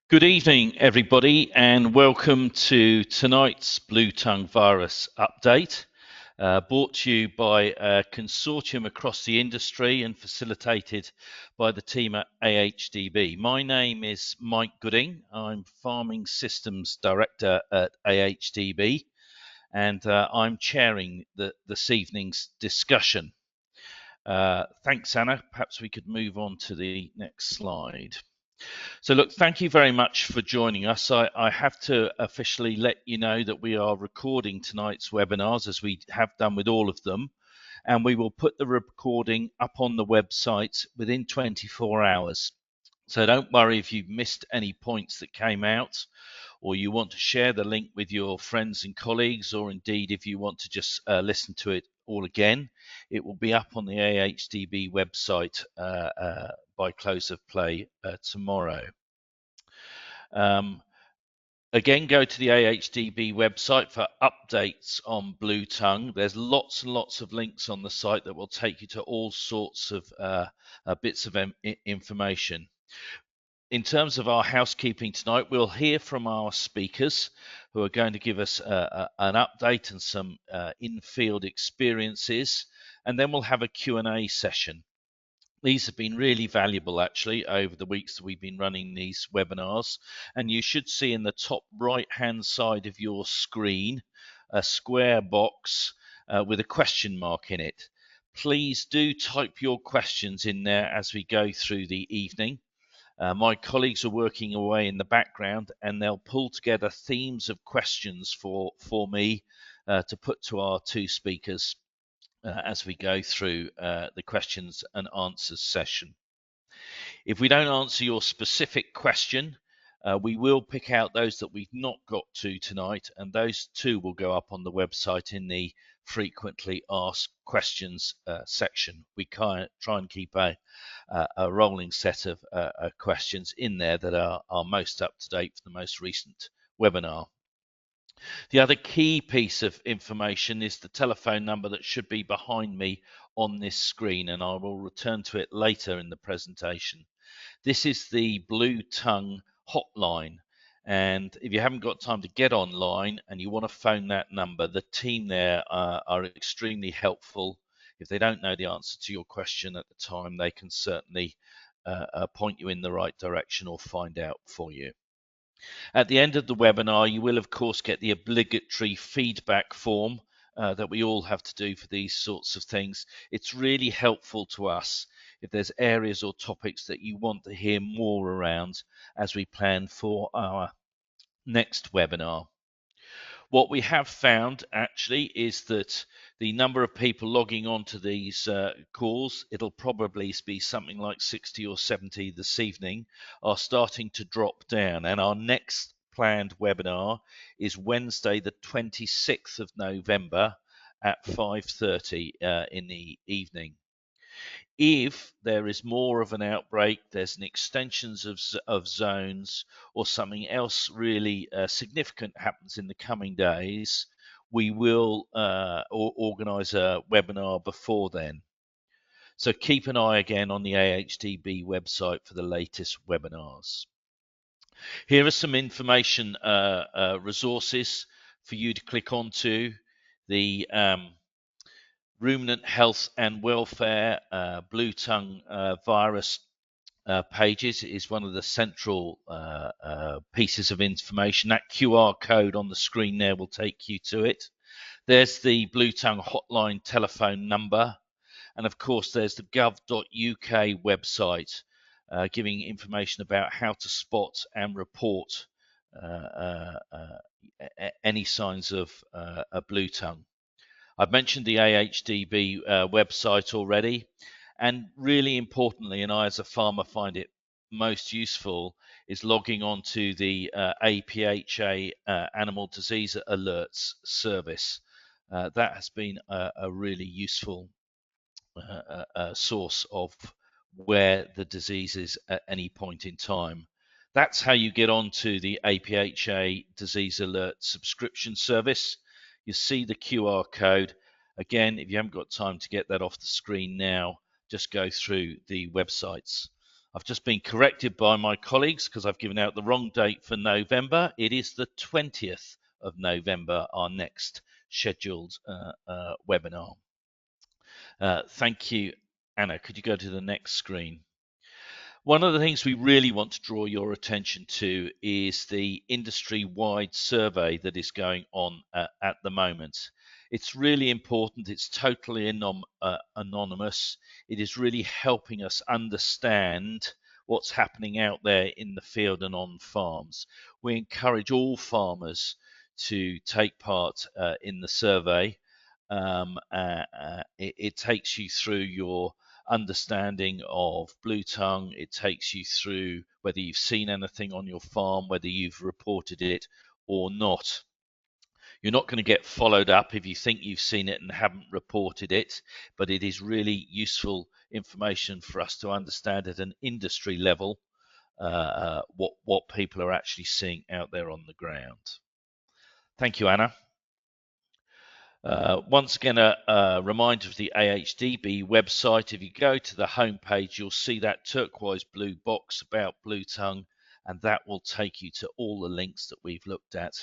Good evening, everybody, and welcome to tonight's Bluetongue virus update, brought to you by a consortium across the industry and facilitated by the team at AHDB. My name is Mike Gooding. I'm Farming Systems Director at AHDB, and I'm chairing this evening's discussion. Thanks, Anna. Perhaps we could move on to the next slide. So look, thank you very much for joining us. I have to officially let you know that we are recording tonight's webinars, as we have done with all of them, and we will put the recording up on the website within 24 hours. So don't worry if you've missed any points that came out, or you want to share the link with your friends and colleagues, or indeed if you want to just listen to it all again. It will be up on the AHDB website by close of play tomorrow. Again, go to the AHDB website for updates on Bluetongue. There's lots and lots of links on the site that will take you to all sorts of bits of information. In terms of our housekeeping tonight, we'll hear from our speakers who are going to give us an update and some in-field experiences, and then we'll have a Q&A session. These have been really valuable, actually, over the weeks that we've been running these webinars. And you should see in the top right-hand side of your screen a square box with a question mark in it. Please do type your questions in there as we go through the evening. My colleagues are working away in the background, and they'll pull together themes of questions for me to put to our two speakers as we go through the questions and answers session. If we don't answer your specific question, we will pick out those that we've not got to tonight, and those too will go up on the website in the frequently asked questions section. We try and keep a rolling set of questions in there that are most up to date for the most recent webinar. The other key piece of information is the telephone number that should be behind me on this screen, and I will return to it later in the presentation. This is the Bluetongue hotline, and if you haven't got time to get online and you want to phone that number, the team there are extremely helpful. If they don't know the answer to your question at the time, they can certainly point you in the right direction or find out for you. At the end of the webinar, you will, of course, get the obligatory feedback form that we all have to do for these sorts of things. It's really helpful to us if there's areas or topics that you want to hear more around as we plan for our next webinar. What we have found actually is that the number of people logging on to these calls, it'll probably be something like 60 or 70 this evening, are starting to drop down. And our next planned webinar is Wednesday, the 26th of November at 5:30 in the evening. If there is more of an outbreak, there's an extensions of zones, or something else really significant happens in the coming days, we will organise a webinar before then. So keep an eye again on the AHDB website for the latest webinars. Here are some information resources for you to click onto. The Ruminant Health and Welfare Bluetongue virus pages is one of the central pieces of information. That QR code on the screen there will take you to it. There's the Bluetongue hotline telephone number, and of course there's the gov.uk website giving information about how to spot and report any signs of a Bluetongue. I've mentioned the AHDB website already, and really importantly, and I as a farmer find it most useful, is logging on to the APHA Animal Disease Alerts service. That has been a really useful source of where the disease is at any point in time. That's how you get onto the APHA Disease Alert subscription service. You see the QR code. Again, if you haven't got time to get that off the screen now, just go through the websites I've just been corrected by my colleagues because I've given out the wrong date for November. It is the 20th of November, our next scheduled webinar. Thank you, Anna. Could you go to the next screen? One of the things we really want to draw your attention to is the industry-wide survey that is going on at the moment. It's really important. It's totally anonymous. It is really helping us understand what's happening out there in the field and on farms. We encourage all farmers to take part in the survey. It takes you through your understanding of Bluetongue. It takes you through whether you've seen anything on your farm, whether you've reported it or not. You're not going to get followed up if you think you've seen it and haven't reported it, but it is really useful information for us to understand at an industry level what people are actually seeing out there on the ground. Thank you, Anna. Once again, a reminder of the AHDB website. If you go to the home page, you'll see that turquoise blue box about Bluetongue, and that will take you to all the links that we've looked at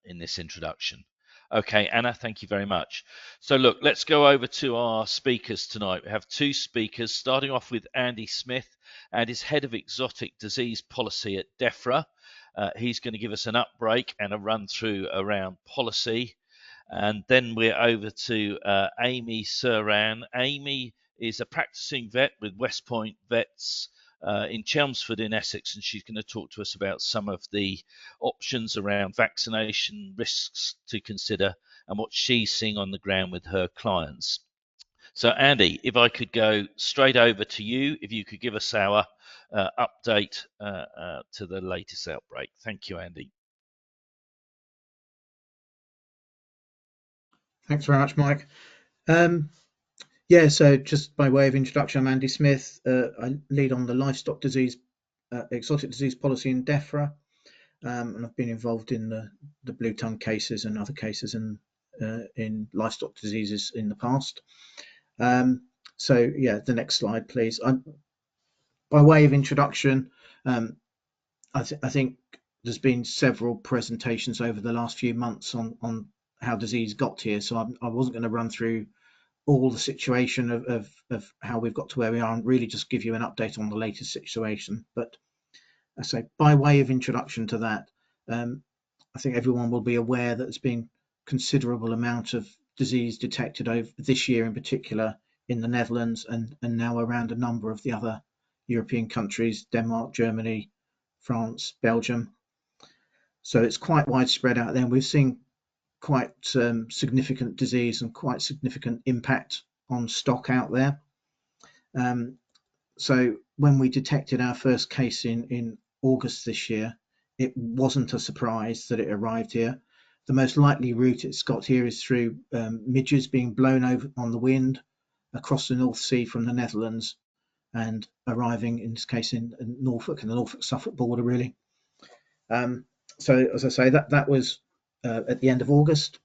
in this introduction. Okay, Anna, thank you very much. So look, let's go over to our speakers tonight. We have two speakers, starting off with Andy Smith, and is Head of Exotic Disease Policy at Defra. He's going to give us an upbreak and a run through around policy. And then we're over to Amy Sawran. Amy is a practicing vet with Westpoint Vets in Chelmsford in Essex, and she's going to talk to us about some of the options around vaccination risks to consider and what she's seeing on the ground with her clients. So Andy, if I could go straight over to you, if you could give us our update to the latest outbreak. Thank you, Andy. Thanks very much, Mike. Yeah, so just by way of introduction, I'm Andy Smith. I lead on the livestock disease, exotic disease policy in Defra, and I've been involved in the Bluetongue cases and other cases in livestock diseases in the past. So yeah, the next slide, please. By way of introduction, I think there's been several presentations over the last few months on how disease got here, so I wasn't going to run through all the situation of how we've got to where we are and really just give you an update on the latest situation. But I say, by way of introduction to that, I think everyone will be aware that there's been considerable amount of disease detected over this year in particular in the Netherlands and now around a number of the other European countries, Denmark, Germany, France, Belgium. So it's quite widespread out there, and we've seen quite significant disease and quite significant impact on stock out there. So when we detected our first case in August this year, it wasn't a surprise that it arrived here. The most likely route it's got here is through midges being blown over on the wind across the North Sea from the Netherlands and arriving, in this case, in Norfolk and the Norfolk-Suffolk border, really. So as I say, that was at the end of August.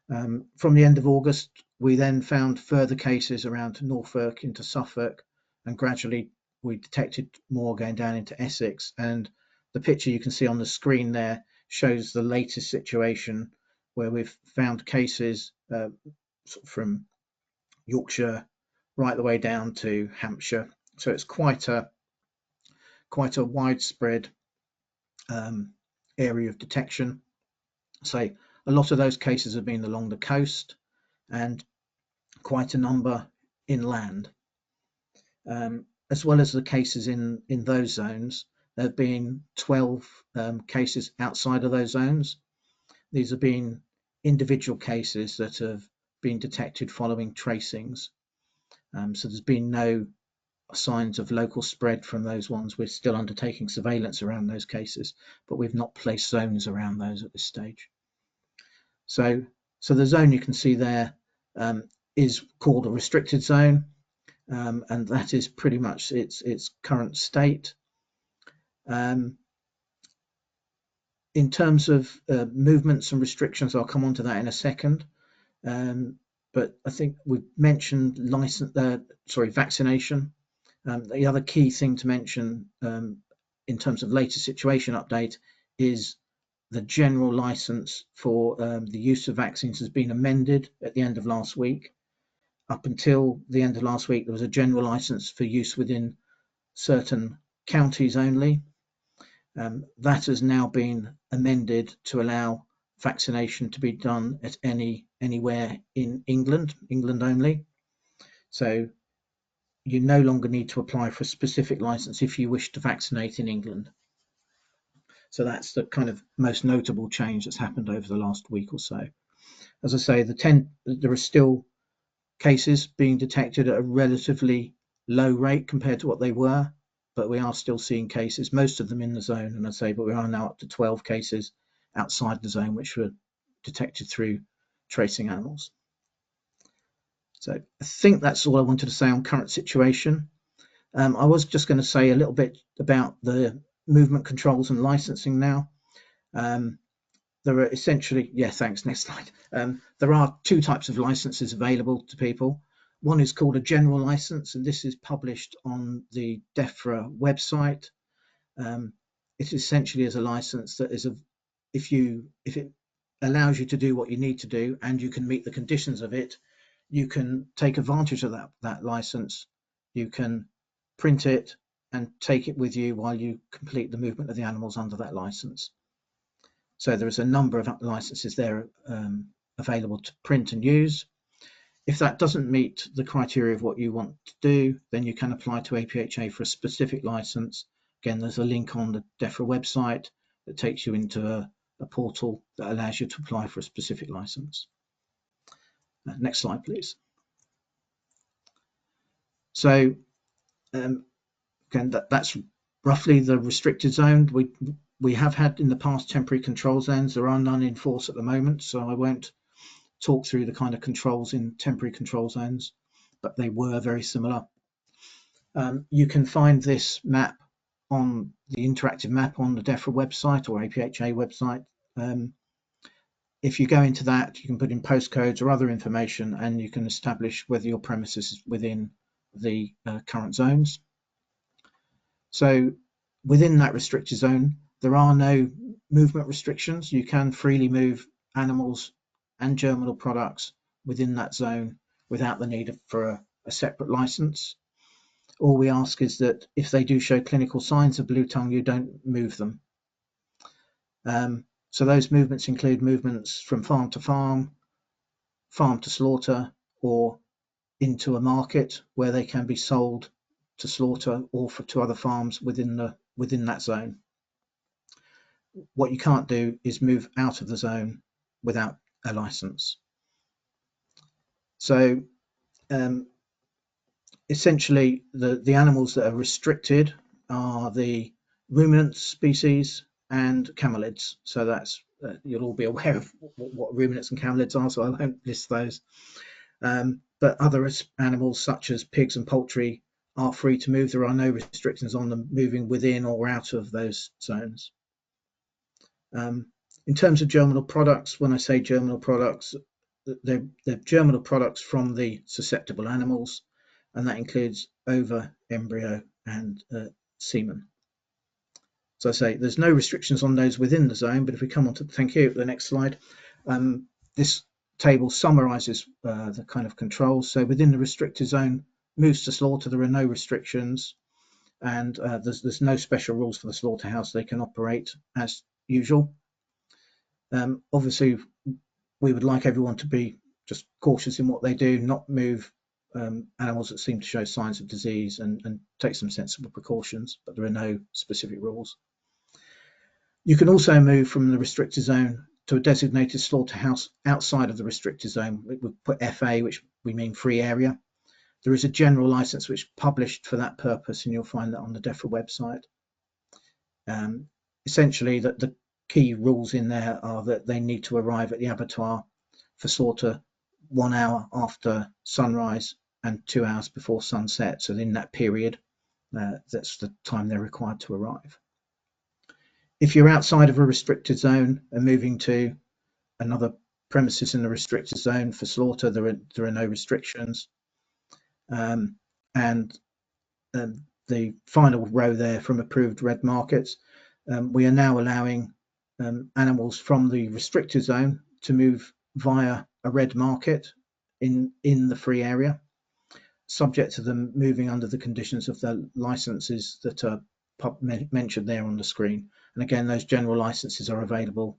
From the end of August, we then found further cases around Norfolk into Suffolk, and gradually we detected more going down into Essex. And the picture you can see on the screen there shows the latest situation where we've found cases from Yorkshire right the way down to Hampshire. So it's quite a widespread area of detection. So a lot of those cases have been along the coast and quite a number inland. As well as the cases in those zones, there have been 12 cases outside of those zones. These have been individual cases that have been detected following tracings. So there's been no signs of local spread from those ones. We're still undertaking surveillance around those cases, but we've not placed zones around those at this stage. So the zone you can see there is called a restricted zone, and that is pretty much its current state. In terms of movements and restrictions, I'll come on to that in a second. But I think we've mentioned vaccination. The other key thing to mention in terms of latest situation update is the general license for the use of vaccines has been amended at the end of last week. Up until the end of last week, there was a general license for use within certain counties only. That has now been amended to allow vaccination to be done at anywhere in England only. So you no longer need to apply for a specific license if you wish to vaccinate in England. So that's the kind of most notable change that's happened over the last week or so. As I say, there are still cases being detected at a relatively low rate compared to what they were, but we are still seeing cases, most of them in the zone, and I say, but we are now up to 12 cases outside the zone which were detected through tracing animals. So I think that's all I wanted to say on current situation. I was just going to say a little bit about the movement controls and licensing now. There are essentially, yeah, thanks, next slide. There are two types of licenses available to people. One is called a general license, and this is published on the Defra website. It essentially is a license that is if it allows you to do what you need to do and you can meet the conditions of it, you can take advantage of that license. You can print it and take it with you while you complete the movement of the animals under that license. So there's a number of licenses there available to print and use. If that doesn't meet the criteria of what you want to do, then you can apply to APHA for a specific license. Again, there's a link on the Defra website that takes you into a portal that allows you to apply for a specific license. Next slide, please. So again, that's roughly the restricted zone. We have had in the past temporary control zones. There are none in force at the moment, so I won't talk through the kind of controls in temporary control zones, but they were very similar. You can find this map on the interactive map on the Defra website or APHA website. If you go into that, you can put in postcodes or other information, and you can establish whether your premises is within the current zones. So within that restricted zone, there are no movement restrictions. You can freely move animals and germinal products within that zone without the need for a separate license. All we ask is that if they do show clinical signs of bluetongue, you don't move them. So those movements include movements from farm to farm to slaughter, or into a market where they can be sold to slaughter or to other farms within that zone. What you can't do is move out of the zone without a license. So essentially the animals that are restricted are the ruminant species and camelids. So that's you'll all be aware of what ruminants and camelids are, so I won't list those. But other animals such as pigs and poultry are free to move. There are no restrictions on them moving within or out of those zones. In terms of germinal products, when I say germinal products, they're germinal products from the susceptible animals, and that includes ova, embryo, and semen. So I say there's no restrictions on those within the zone, but if we come on to, thank you, the next slide, this table summarizes the kind of controls. So within the restricted zone, moves to slaughter, there are no restrictions, and there's no special rules for the slaughterhouse. They can operate as usual. Obviously, we would like everyone to be just cautious in what they do, not move animals that seem to show signs of disease, and take some sensible precautions, but there are no specific rules. You can also move from the restricted zone to a designated slaughterhouse outside of the restricted zone. We put FA, which we mean free area. There is a general license which is published for that purpose, and you'll find that on the Defra website. Essentially, that the key rules in there are that they need to arrive at the abattoir for slaughter 1 hour after sunrise and 2 hours before sunset. So in that period, that's the time they're required to arrive. If you're outside of a restricted zone and moving to another premises in the restricted zone for slaughter, there are no restrictions. And the final row there from approved red markets, we are now allowing animals from the restricted zone to move via a red market in the free area, subject to them moving under the conditions of the licenses that are mentioned there on the screen. And again, those general licenses are available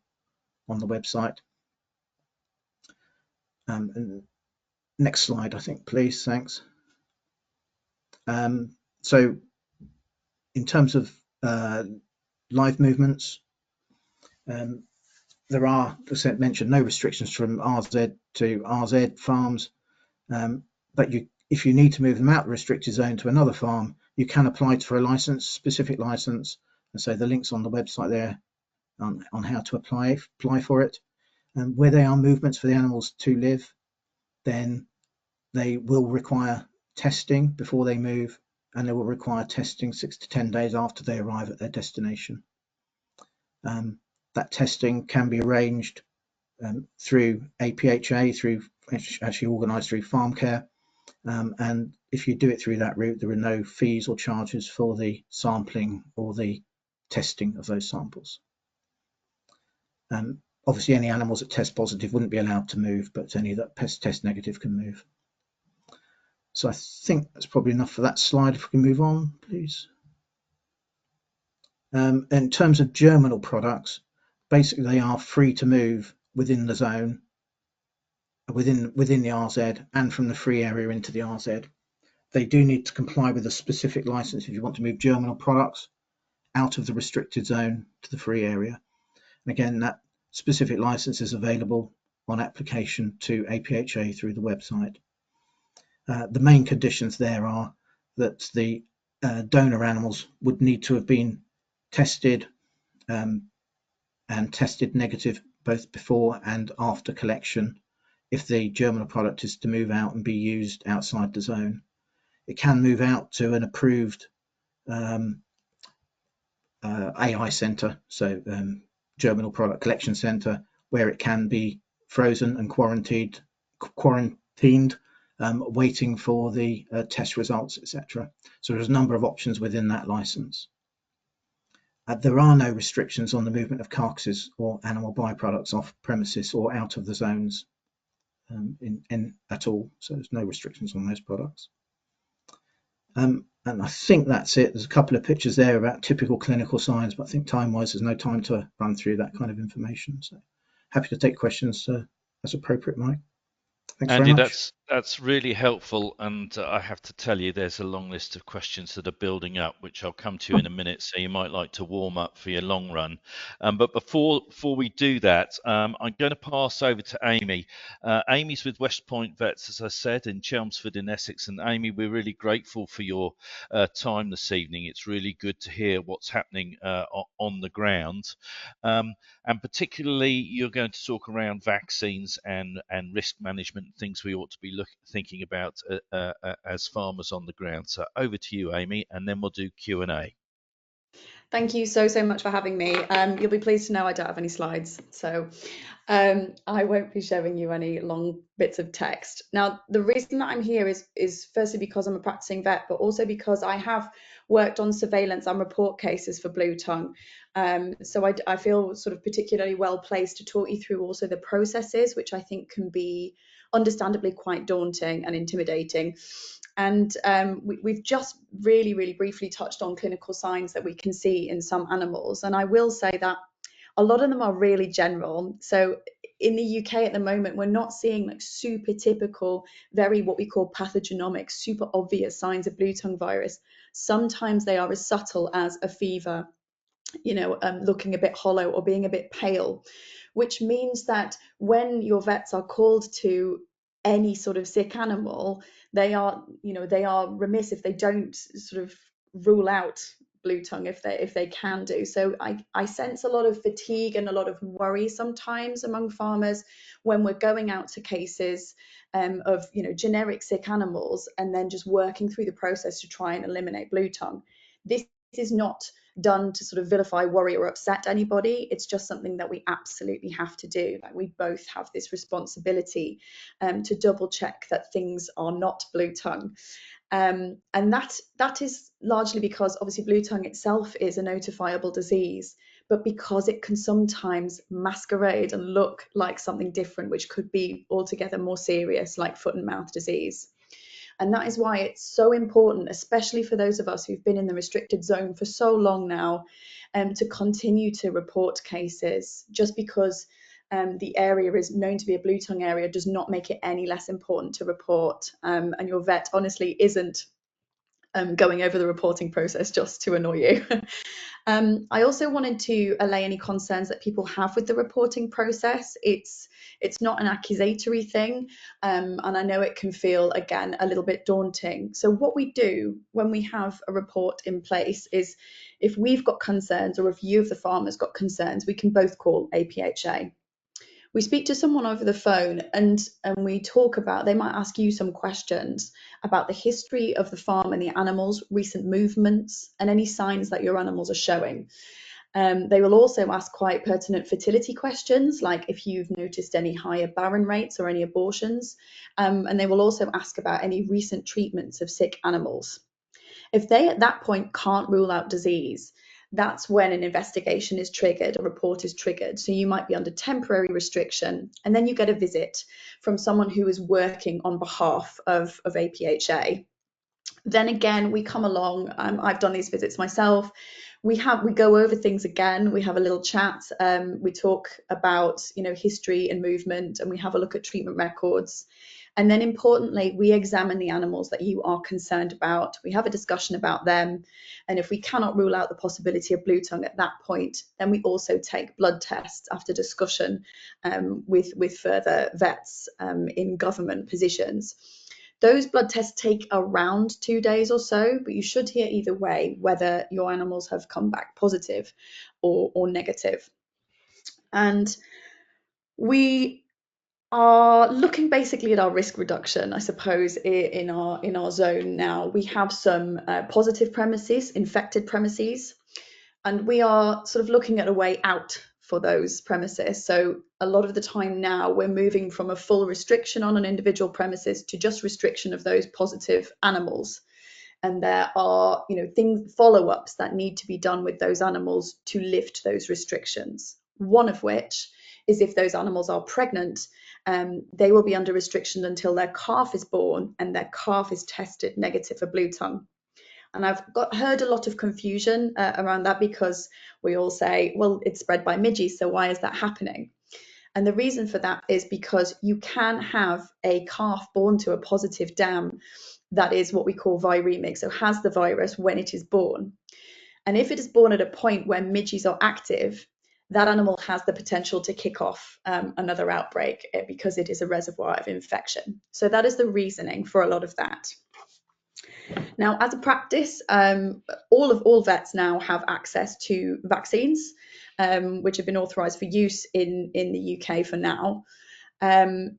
on the website. And next slide, I think, please. Thanks. So in terms of live movements, there are, as I mentioned, no restrictions from RZ to RZ farms, but if you need to move them out the restricted zone to another farm, you can apply for a license, specific license, and so the link's on the website there on how to apply for it. And where they are movements for the animals to live, then they will require testing before they move, and they will require testing 6 to 10 days after they arrive at their destination. That testing can be arranged through APHA, through actually organised through farm care, and if you do it through that route, there are no fees or charges for the sampling or the testing of those samples. Obviously, any animals that test positive wouldn't be allowed to move, but any that test negative can move. So I think that's probably enough for that slide. If we can move on, please. In terms of germinal products, basically they are free to move within the zone, within the RZ, and from the free area into the RZ. They do need to comply with a specific license if you want to move germinal products out of the restricted zone to the free area. And again, that specific license is available on application to APHA through the website. The main conditions there are that the donor animals would need to have been tested and tested negative both before and after collection if the germinal product is to move out and be used outside the zone. It can move out to an approved AI centre, so germinal product collection centre, where it can be frozen and quarantined, waiting for the test results, etc. So there's a number of options within that license. There are no restrictions on the movement of carcasses or animal byproducts off premises or out of the zones at all. So there's no restrictions on those products. And I think that's it. There's a couple of pictures there about typical clinical signs, but I think time-wise there's no time to run through that kind of information. So happy to take questions as appropriate, Mike. Thanks Andy, very much. that's really helpful, and I have to tell you there's a long list of questions that are building up, which I'll come to in a minute, so you might like to warm up for your long run. But before we do that, I'm going to pass over to Amy. Amy's with Westpoint Vets, as I said, in Chelmsford in Essex. And Amy, we're really grateful for your time this evening. It's really good to hear what's happening on the ground. And particularly, you're going to talk around vaccines and risk management, things we ought to be thinking about as farmers on the ground. So over to you, Amy, and then we'll do Q&A. Thank you so much for having me. You'll be pleased to know I don't have any slides, so I won't be showing you any long bits of text. Now, the reason that I'm here is firstly because I'm a practicing vet, but also because I have worked on surveillance and report cases for Bluetongue. So I feel sort of particularly well placed to talk you through also the processes, which I think can be understandably quite daunting and intimidating. And we've just really briefly touched on clinical signs that we can see in some animals. And I will say that a lot of them are really general. So in the UK at the moment, we're not seeing like super typical, very what we call pathogenomic, super obvious signs of Bluetongue virus. Sometimes they are as subtle as a fever, looking a bit hollow or being a bit pale, which means that when your vets are called to any sort of sick animal, they are remiss if they don't sort of rule out Bluetongue if they can do. So I sense a lot of fatigue and a lot of worry sometimes among farmers when we're going out to cases of generic sick animals and then just working through the process to try and eliminate Bluetongue. This is not done to sort of vilify, worry, or upset anybody. It's just something that we absolutely have to do. Like, we both have this responsibility to double check that things are not Bluetongue. And that is largely because obviously Bluetongue itself is a notifiable disease, but because it can sometimes masquerade and look like something different, which could be altogether more serious, like foot and mouth disease. And that is why it's so important, especially for those of us who've been in the restricted zone for so long now, to continue to report cases. Just because the area is known to be a Bluetongue area does not make it any less important to report. And your vet honestly isn't going over the reporting process just to annoy you. I also wanted to allay any concerns that people have with the reporting process. It's not an accusatory thing, and I know it can feel, again, a little bit daunting. So what we do when we have a report in place is, if we've got concerns or if you of the farmer's got concerns, we can both call APHA. We speak to someone over the phone and we talk about, they might ask you some questions about the history of the farm and the animals, recent movements, and any signs that your animals are showing. They will also ask quite pertinent fertility questions, like if you've noticed any higher barren rates or any abortions. And they will also ask about any recent treatments of sick animals. If they at that point can't rule out disease, that's when an investigation is triggered, a report is triggered. So you might be under temporary restriction, and then you get a visit from someone who is working on behalf of APHA. Then again, we come along, I've done these visits myself, we go over things again, we have a little chat, we talk about history and movement, and we have a look at treatment records. And then importantly, we examine the animals that you are concerned about. We have a discussion about them. And if we cannot rule out the possibility of Bluetongue at that point, then we also take blood tests after discussion with further vets in government positions. Those blood tests take around 2 days or so, but you should hear either way whether your animals have come back positive or negative. And we are looking basically at our risk reduction, I suppose, in our zone now. We have some positive premises, infected premises, and we are sort of looking at a way out for those premises. So a lot of the time now we're moving from a full restriction on an individual premises to just restriction of those positive animals. And there are follow-ups that need to be done with those animals to lift those restrictions. One of which is, if those animals are pregnant, they will be under restriction until their calf is born and their calf is tested negative for Bluetongue. And I've heard a lot of confusion around that, because we all say, well, it's spread by midges, so why is that happening? And the reason for that is because you can have a calf born to a positive dam that is what we call viremic, so has the virus when it is born. And if it is born at a point where midges are active, that animal has the potential to kick off another outbreak because it is a reservoir of infection. So that is the reasoning for a lot of that. Now, as a practice, all vets now have access to vaccines, which have been authorised for use in the UK for now. We're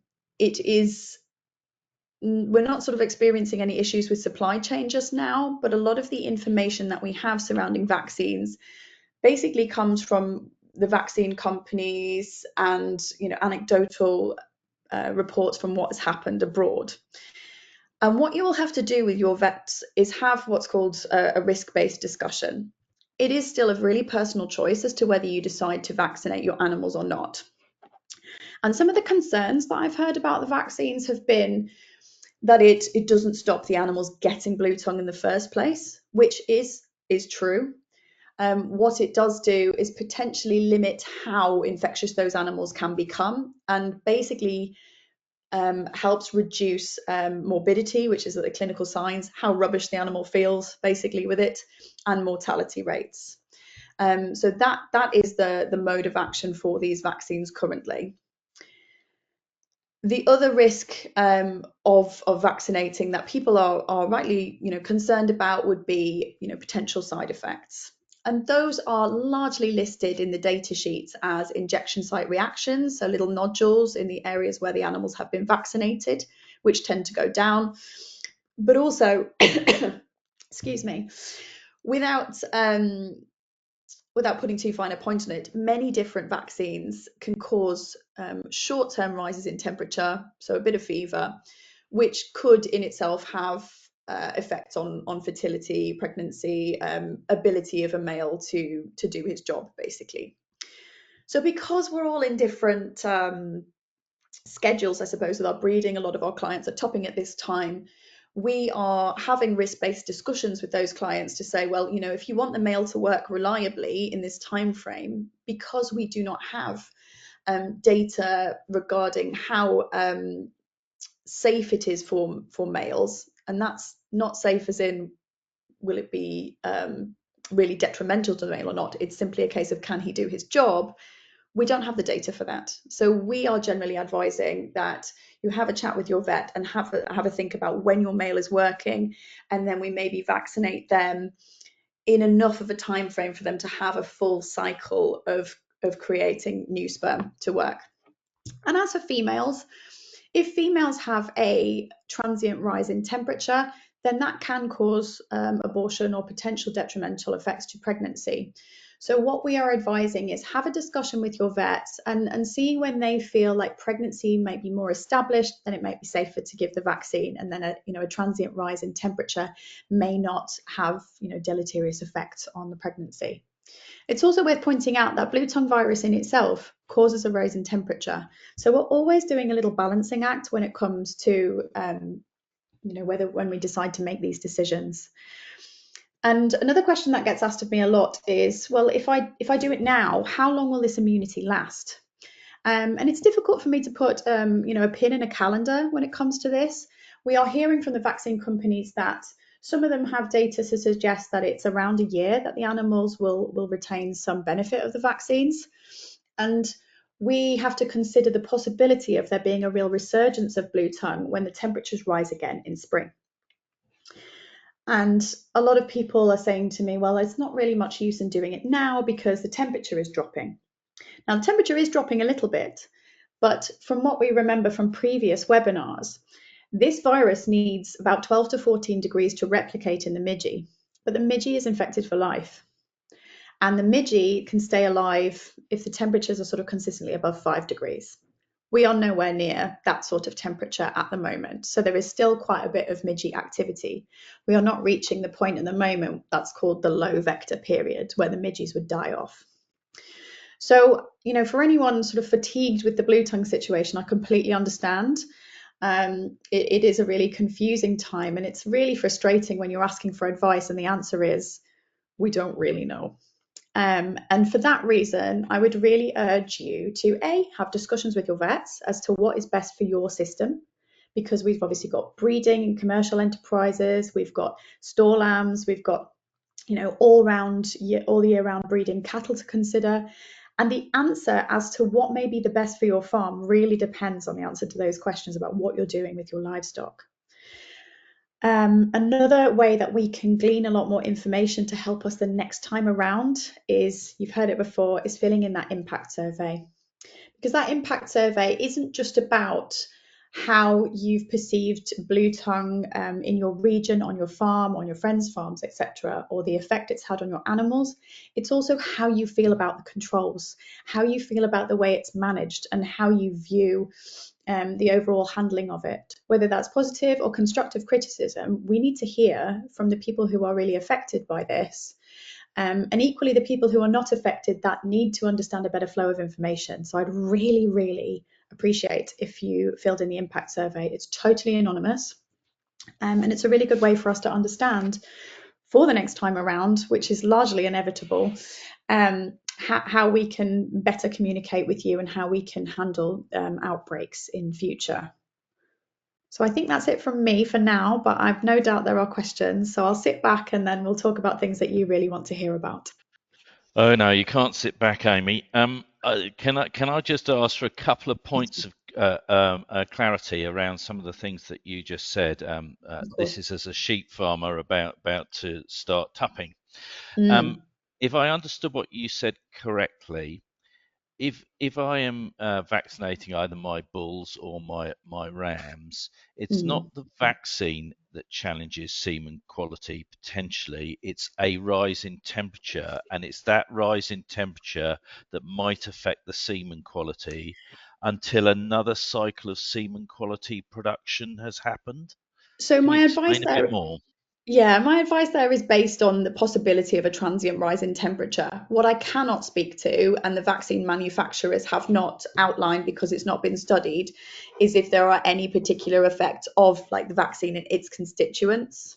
not sort of experiencing any issues with supply chain just now, but a lot of the information that we have surrounding vaccines basically comes from the vaccine companies and anecdotal reports from what has happened abroad. And what you will have to do with your vets is have what's called a risk-based discussion. It is still a really personal choice as to whether you decide to vaccinate your animals or not. And some of the concerns that I've heard about the vaccines have been that it doesn't stop the animals getting Bluetongue in the first place, which is true. What it does do is potentially limit how infectious those animals can become, and basically helps reduce morbidity, which is the clinical signs, how rubbish the animal feels basically with it, and mortality rates. So that is the mode of action for these vaccines currently. The other risk of vaccinating that people are rightly concerned about would be potential side effects. And those are largely listed in the data sheets as injection site reactions, so little nodules in the areas where the animals have been vaccinated, which tend to go down. But also, excuse me, without putting too fine a point on it, many different vaccines can cause short-term rises in temperature, so a bit of fever, which could in itself have effects on fertility, pregnancy, ability of a male to do his job, basically. So because we're all in different schedules, I suppose, with our breeding, a lot of our clients are topping at this time. We are having risk-based discussions with those clients to say, well, you know, if you want the male to work reliably in this time frame, because we do not have data regarding how safe it is for males, and that's not safe as in will it be really detrimental to the male or not. It's simply a case of can he do his job. We don't have the data for that. So we are generally advising that you have a chat with your vet and have a think about when your male is working, and then we maybe vaccinate them in enough of a time frame for them to have a full cycle of creating new sperm to work. And as for females, if females have a transient rise in temperature, then that can cause abortion or potential detrimental effects to pregnancy. So what we are advising is have a discussion with your vets and see when they feel like pregnancy might be more established, then it might be safer to give the vaccine, and then a transient rise in temperature may not have deleterious effects on the pregnancy. It's also worth pointing out that Bluetongue virus in itself causes a rise in temperature. So we're always doing a little balancing act when it comes to, when we decide to make these decisions. And another question that gets asked of me a lot is, well, if I do it now, how long will this immunity last? And it's difficult for me to put, a pin in a calendar when it comes to this. We are hearing from the vaccine companies that some of them have data to suggest that it's around a year that the animals will retain some benefit of the vaccines. And we have to consider the possibility of there being a real resurgence of Bluetongue when the temperatures rise again in spring. And a lot of people are saying to me, well, it's not really much use in doing it now because the temperature is dropping. Now, the temperature is dropping a little bit, but from what we remember from previous webinars, this virus needs about 12 to 14 degrees to replicate in the midgie, but the midgie is infected for life. And the midgie can stay alive if the temperatures are sort of consistently above 5 degrees. We are nowhere near that sort of temperature at the moment. So there is still quite a bit of midgie activity. We are not reaching the point at the moment that's called the low vector period, where the midgies would die off. So, for anyone sort of fatigued with the Bluetongue situation, I completely understand. It is a really confusing time, and it's really frustrating when you're asking for advice and the answer is, we don't really know. And for that reason, I would really urge you to have discussions with your vets as to what is best for your system, because we've obviously got breeding and commercial enterprises, we've got store lambs, we've got all year round breeding cattle to consider. And the answer as to what may be the best for your farm really depends on the answer to those questions about what you're doing with your livestock. Another way that we can glean a lot more information to help us the next time around is, you've heard it before, is filling in that impact survey. Because that impact survey isn't just about how you've perceived Bluetongue in your region, on your farm, on your friends' farms, etc., or the effect it's had on your animals. It's also how you feel about the controls, how you feel about the way it's managed, and how you view the overall handling of it. Whether that's positive or constructive criticism, we need to hear from the people who are really affected by this. And equally, the people who are not affected that need to understand a better flow of information. So I'd really, really appreciate if you filled in the impact survey. It's totally anonymous. And it's a really good way for us to understand for the next time around, which is largely inevitable, how we can better communicate with you and how we can handle outbreaks in future. So I think that's it from me for now, but I've no doubt there are questions. So I'll sit back and then we'll talk about things that you really want to hear about. Oh no, you can't sit back, Amy. Can I just ask for a couple of points of clarity around some of the things that you just said? This is as a sheep farmer about to start tupping. If I understood what you said correctly, if I am vaccinating either my bulls or my rams, it's not the vaccine that challenges semen quality potentially, it's a rise in temperature, and it's that rise in temperature that might affect the semen quality until another cycle of semen quality production has happened. So Can my you advice explain a bit there, more? yeah, my advice there is based on the possibility of a transient rise in temperature. What I cannot speak to, and the vaccine manufacturers have not outlined because it's not been studied, is if there are any particular effects of like the vaccine and its constituents.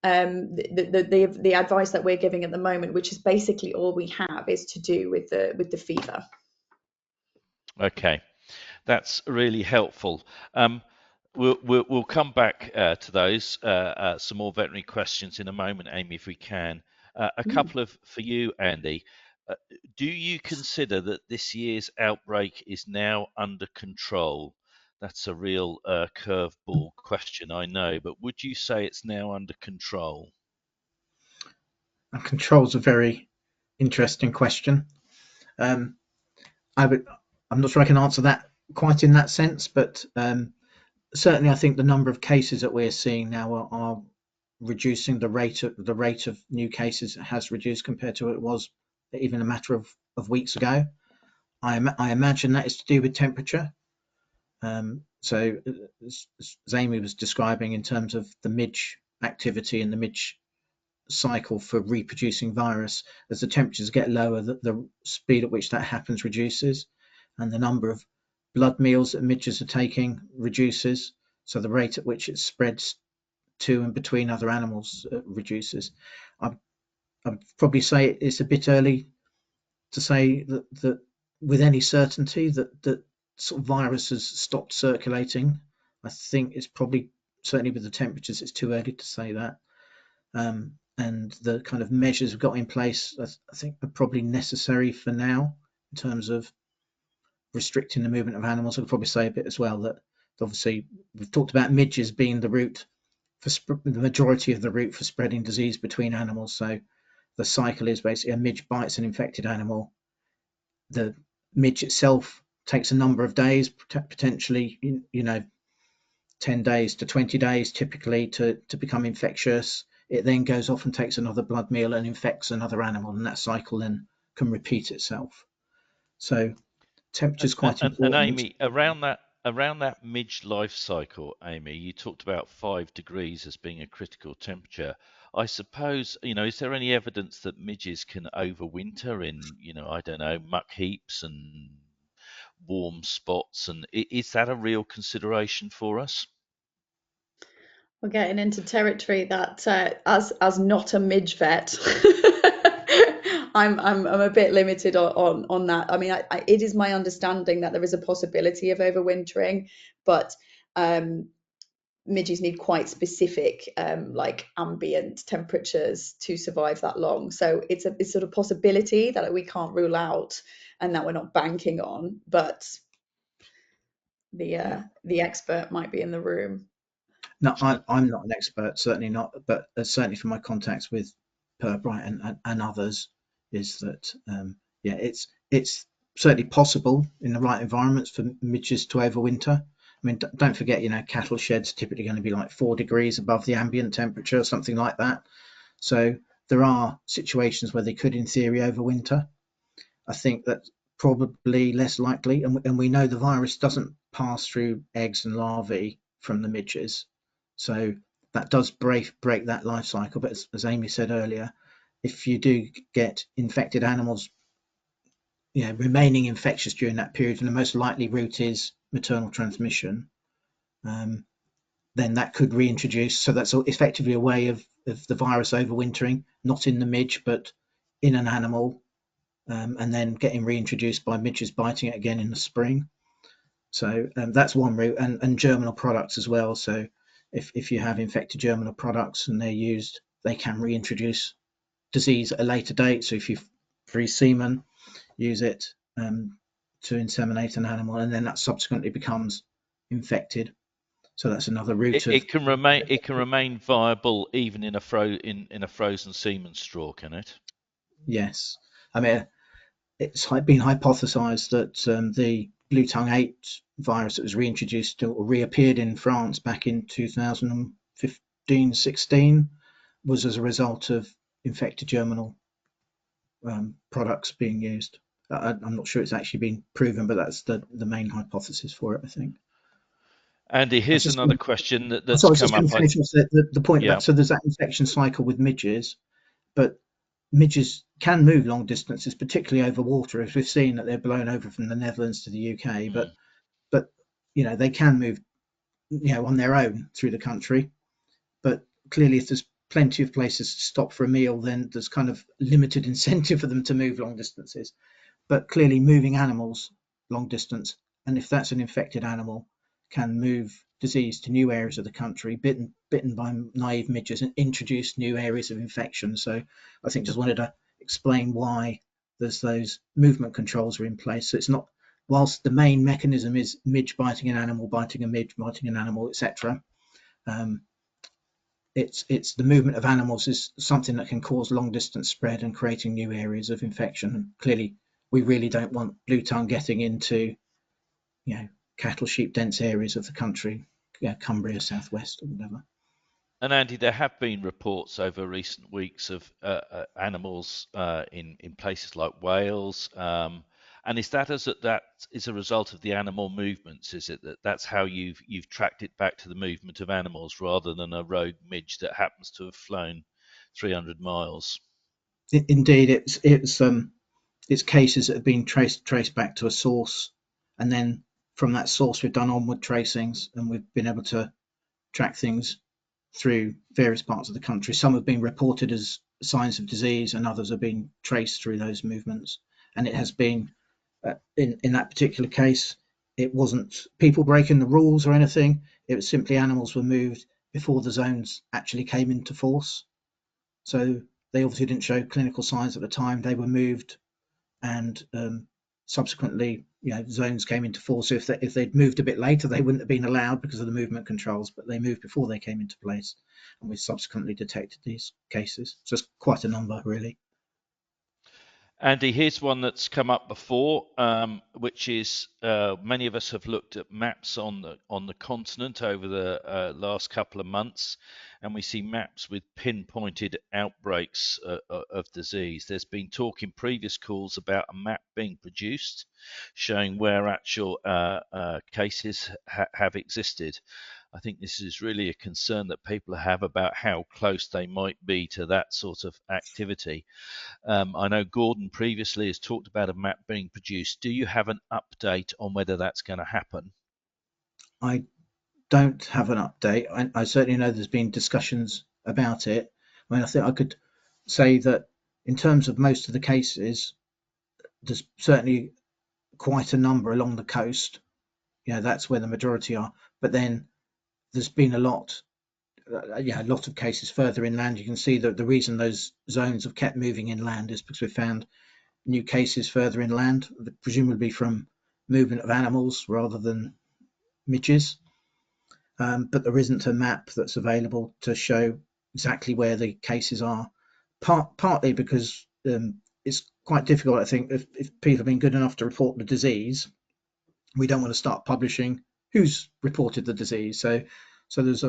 The advice that we're giving at the moment, which is basically all we have, is to do with the fever. Okay, that's really helpful. We'll come back to those, some more veterinary questions in a moment, Amy, if we can. A couple of for you, Andy. Do you consider that this year's outbreak is now under control? That's a real curveball question, I know, but would you say it's now under control? And control's a very interesting question. Um, I'm not sure I can answer that quite in that sense, but certainly I think the number of cases that we're seeing now are reducing. The rate of new cases has reduced compared to what it was even a matter of weeks ago. I imagine that is to do with temperature. So as Amy was describing in terms of the midge activity and the midge cycle for reproducing virus, as the temperatures get lower, the speed at which that happens reduces, and the number of blood meals that midges are taking reduces, so the rate at which it spreads to and between other animals reduces. I'd probably say it's a bit early to say that with any certainty that sort of virus has stopped circulating. I think it's probably, certainly with the temperatures, it's too early to say that. And the kind of measures we've got in place, I think, are probably necessary for now in terms of restricting the movement of animals. I'd probably say a bit as well that obviously we've talked about midges being the route for the majority of the route for spreading disease between animals. So the cycle is basically a midge bites an infected animal. The midge itself takes a number of days, potentially, 10 days to 20 days typically to become infectious. It then goes off and takes another blood meal and infects another animal, and that cycle then can repeat itself. So temperature is quite And important. Amy, around that midge life cycle, Amy, you talked about 5 degrees as being a critical temperature. I suppose, is there any evidence that midges can overwinter in, I don't know, muck heaps and warm spots? And is that a real consideration for us? We're getting into territory that, as not a midge vet, I'm a bit limited on that. I mean, it is my understanding that there is a possibility of overwintering, but midges need quite specific, like ambient temperatures to survive that long. So it's sort of possibility that we can't rule out and that we're not banking on, but the expert might be in the room. No, I'm not an expert, certainly not, but certainly from my contacts with Pirbright and others, is that it's certainly possible in the right environments for midges to overwinter. I mean, don't forget, cattle sheds are typically going to be like 4 degrees above the ambient temperature or something like that. So there are situations where they could, in theory, overwinter. I think that's probably less likely, and we know the virus doesn't pass through eggs and larvae from the midges. So that does break that life cycle. But as Amy said earlier, if you do get infected animals, remaining infectious during that period, and the most likely route is maternal transmission, then that could reintroduce. So that's effectively a way of the virus overwintering, not in the midge, but in an animal, and then getting reintroduced by midges biting it again in the spring. So that's one route, and germinal products as well. So if you have infected germinal products and they're used, they can reintroduce disease at a later date. So if you freeze semen, use it to inseminate an animal, and then that subsequently becomes infected. So that's another route It can remain viable even in a frozen semen straw, can it? Yes. I mean, it's been hypothesized that the Bluetongue 8 virus that was reintroduced or reappeared in France back in 2015-16 was as a result of infected germinal products being used. I'm not sure it's actually been proven, but that's the main hypothesis for it, I think. Andy, I was here's just another question that's so I was come just going up. to finish off the point Yeah. that so there's that infection cycle with midges, but midges can move long distances, particularly over water, as we've seen that they're blown over from the Netherlands to the UK. But you know, they can move, you know, on their own through the country. But clearly, if there's plenty of places to stop for a meal, then there's kind of limited incentive for them to move long distances. But clearly, moving animals long distance, and if that's an infected animal, can move disease to new areas of the country, bitten by naive midges, and introduce new areas of infection. So I think just wanted to explain why there's those movement controls are in place. So it's not, whilst the main mechanism is midge biting an animal, biting a midge, biting an animal, etc. It's the movement of animals is something that can cause long distance spread and creating new areas of infection. And clearly, we really don't want Bluetongue getting into, you know, cattle, sheep dense areas of the country, Cumbria, southwest, or whatever. And Andy, there have been reports over recent weeks of animals in places like Wales. And is that as a result of the animal movements? Is it that's how you've tracked it back to the movement of animals rather than a rogue midge that happens to have flown 300 miles? Indeed, it's cases that have been traced back to a source, and then from that source we've done onward tracings, and we've been able to track things through various parts of the country. Some have been reported as signs of disease, and others have been traced through those movements. And it has been, in that particular case, it wasn't people breaking the rules or anything. It was simply animals were moved before the zones actually came into force. So they obviously didn't show clinical signs at the time. They were moved, and subsequently, you know, zones came into force. So if they'd moved a bit later, they wouldn't have been allowed because of the movement controls, but they moved before they came into place, and we subsequently detected these cases. So it's quite a number, really. Andy, here's one that's come up before, which is many of us have looked at maps on the continent over the last couple of months, and we see maps with pinpointed outbreaks of disease. There's been talk in previous calls about a map being produced showing where actual cases have existed. I think this is really a concern that people have about how close they might be to that sort of activity. I know Gordon previously has talked about a map being produced. Do you have an update on whether that's going to happen? I don't have an update. I certainly know there's been discussions about it. I mean, I think I could say that in terms of most of the cases, there's certainly quite a number along the coast. You know, that's where the majority are. But then there's been a lot of cases further inland. You can see that the reason those zones have kept moving inland is because we've found new cases further inland, presumably from movement of animals rather than midges. But there isn't a map that's available to show exactly where the cases are, partly because it's quite difficult, I think, if people have been good enough to report the disease, we don't want to start publishing who's reported the disease. So there's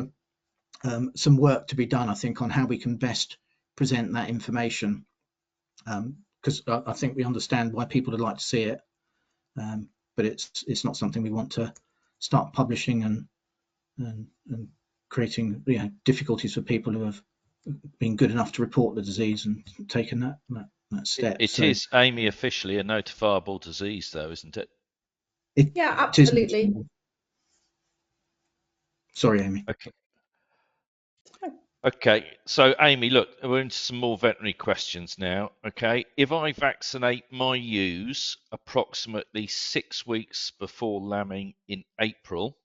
some work to be done, I think, on how we can best present that information, because I think we understand why people would like to see it, but it's not something we want to start publishing and creating, you know, difficulties for people who have been good enough to report the disease and taken that step. It is, Amy, officially a notifiable disease, though, isn't it? Yeah, absolutely. Sorry, Amy. Okay, so Amy, look, we're into some more veterinary questions now. Okay, if I vaccinate my ewes approximately 6 weeks before lambing in April,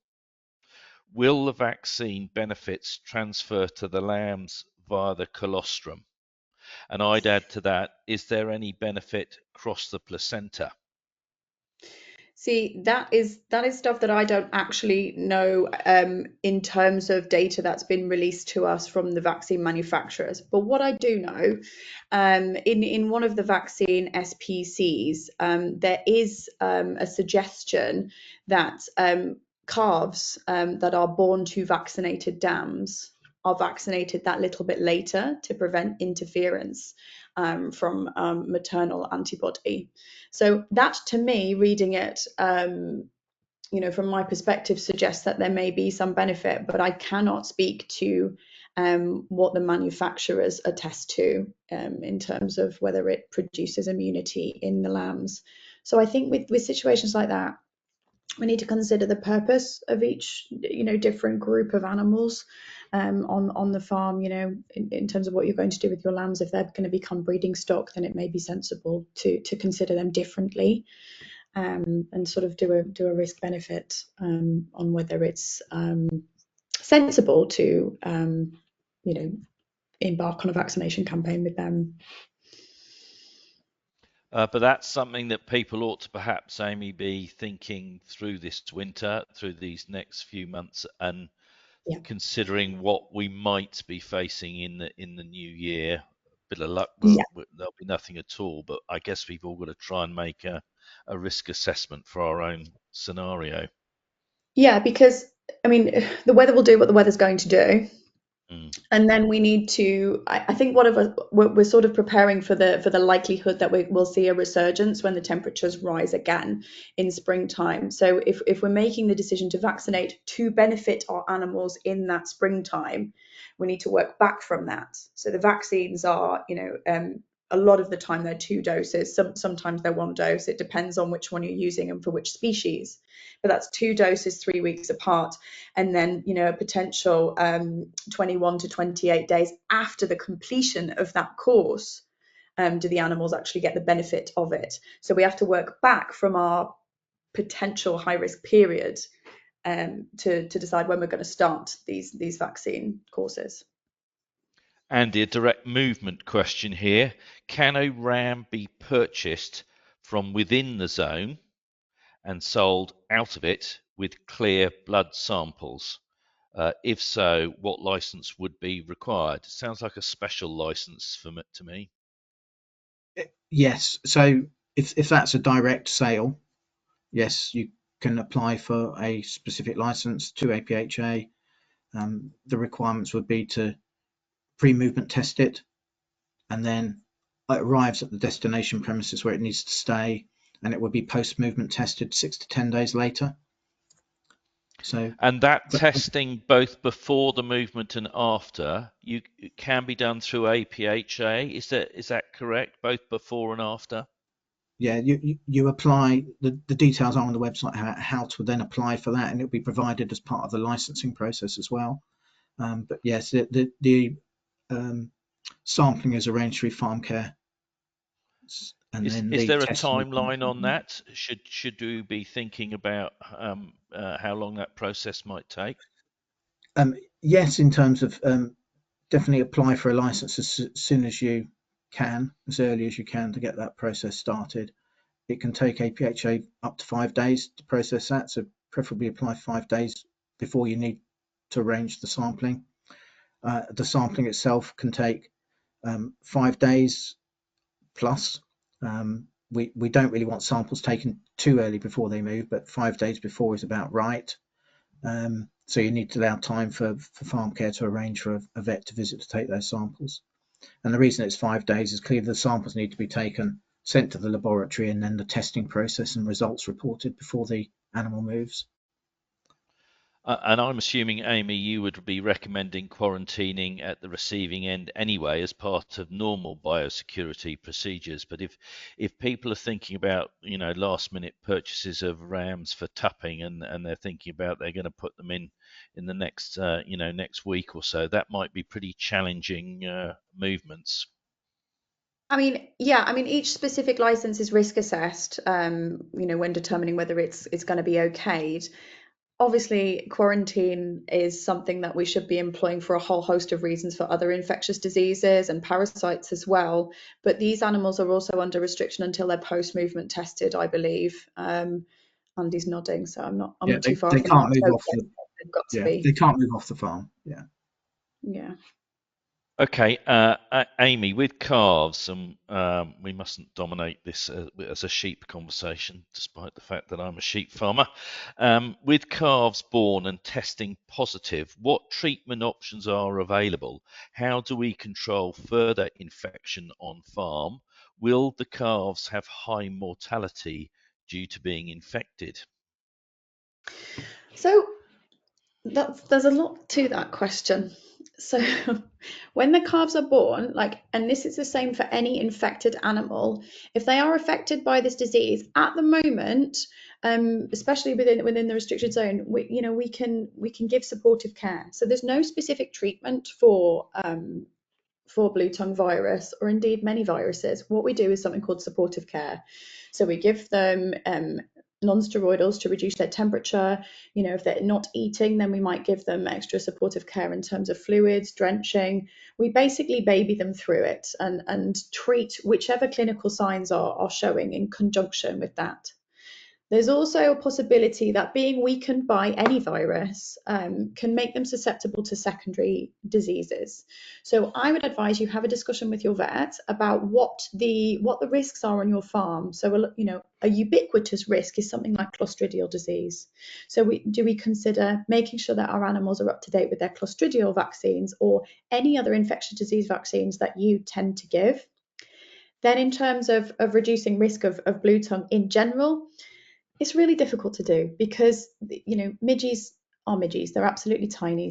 will the vaccine benefits transfer to the lambs via the colostrum? And I'd add to that, is there any benefit across the placenta? See, that is stuff that I don't actually know in terms of data that's been released to us from the vaccine manufacturers. But what I do know, in one of the vaccine SPCs, there is a suggestion that calves that are born to vaccinated dams are vaccinated that little bit later to prevent interference from maternal antibody. So that, to me, reading it from my perspective, suggests that there may be some benefit, but I cannot speak to what the manufacturers attest to in terms of whether it produces immunity in the lambs. So I think with situations like that, we need to consider the purpose of each different group of animals on the farm. In terms of what you're going to do with your lambs, if they're going to become breeding stock, then it may be sensible to consider them differently, and sort of do a risk benefit on whether it's sensible to embark on a vaccination campaign with them. But that's something that people ought to perhaps, Amy, be thinking through this winter, through these next few months, and considering what we might be facing in the new year. Bit of luck, there'll be nothing at all. But I guess we've all got to try and make a risk assessment for our own scenario. Yeah, because the weather will do what the weather's going to do. And then we need to, I think we're sort of preparing for the likelihood that we'll see a resurgence when the temperatures rise again in springtime. So if we're making the decision to vaccinate to benefit our animals in that springtime, we need to work back from that. So the vaccines are, a lot of the time they're 2 doses. Sometimes they're 1 dose. It depends on which one you're using and for which species. But that's 2 doses, 3 weeks apart. And then, a potential 21 to 28 days after the completion of that course, do the animals actually get the benefit of it? So we have to work back from our potential high risk period to decide when we're going to start these vaccine courses. Andy, a direct movement question here. Can a ram be purchased from within the zone and sold out of it with clear blood samples? If so, what license would be required? It sounds like a special license to me. Yes. So if that's a direct sale, yes, you can apply for a specific license to APHA. The requirements would be to pre-movement test it, and then it arrives at the destination premises where it needs to stay, and it would be post-movement tested 6 to 10 days later. So, and that testing both before the movement and after, it can be done through APHA. Is that correct? Both before and after? Yeah, you apply, the details are on the website how to then apply for that, and it'll be provided as part of the licensing process as well. But yes, the sampling is arranged through farm care. And is there a timeline on that? Should we be thinking about how long that process might take? Yes, in terms of definitely apply for a license as soon as you can, as early as you can, to get that process started. It can take APHA up to 5 days to process that, so preferably apply 5 days before you need to arrange the sampling. The sampling itself can take 5 days plus. We don't really want samples taken too early before they move, but 5 days before is about right. So you need to allow time for farm care to arrange for a vet to visit to take those samples. And the reason it's 5 days is clearly the samples need to be taken, sent to the laboratory, and then the testing process and results reported before the animal moves. And I'm assuming, Amy, you would be recommending quarantining at the receiving end anyway as part of normal biosecurity procedures. But if people are thinking about, last minute purchases of rams for tupping, and they're thinking about they're going to put them in the next next week or so, that might be pretty challenging movements. Each specific license is risk assessed, when determining whether it's going to be okayed. Obviously, quarantine is something that we should be employing for a whole host of reasons, for other infectious diseases and parasites as well. But these animals are also under restriction until they're post-movement tested, I believe. Andy's nodding, so I'm not too far they from can't that. move off the, they've got to yeah, be. they can't move off the farm. Yeah. Okay, Amy, with calves, and we mustn't dominate this as a sheep conversation, despite the fact that I'm a sheep farmer. With calves born and testing positive, what treatment options are available? How do we control further infection on farm? Will the calves have high mortality due to being infected? So there's a lot to that question. So when the calves are born, and this is the same for any infected animal, if they are affected by this disease at the moment, especially within the restricted zone, we can give supportive care. So there's no specific treatment for Bluetongue virus, or indeed many viruses. What we do is something called supportive care. So we give them non-steroidals to reduce their temperature. If they're not eating, then we might give them extra supportive care in terms of fluids, drenching. We basically baby them through it and treat whichever clinical signs are showing in conjunction with that. There's also a possibility that being weakened by any virus can make them susceptible to secondary diseases. So I would advise you have a discussion with your vet about what the risks are on your farm. So a ubiquitous risk is something like clostridial disease. So we consider making sure that our animals are up to date with their clostridial vaccines or any other infectious disease vaccines that you tend to give. Then in terms of reducing risk of Bluetongue in general, it's really difficult to do because midges are midges. They're absolutely tiny.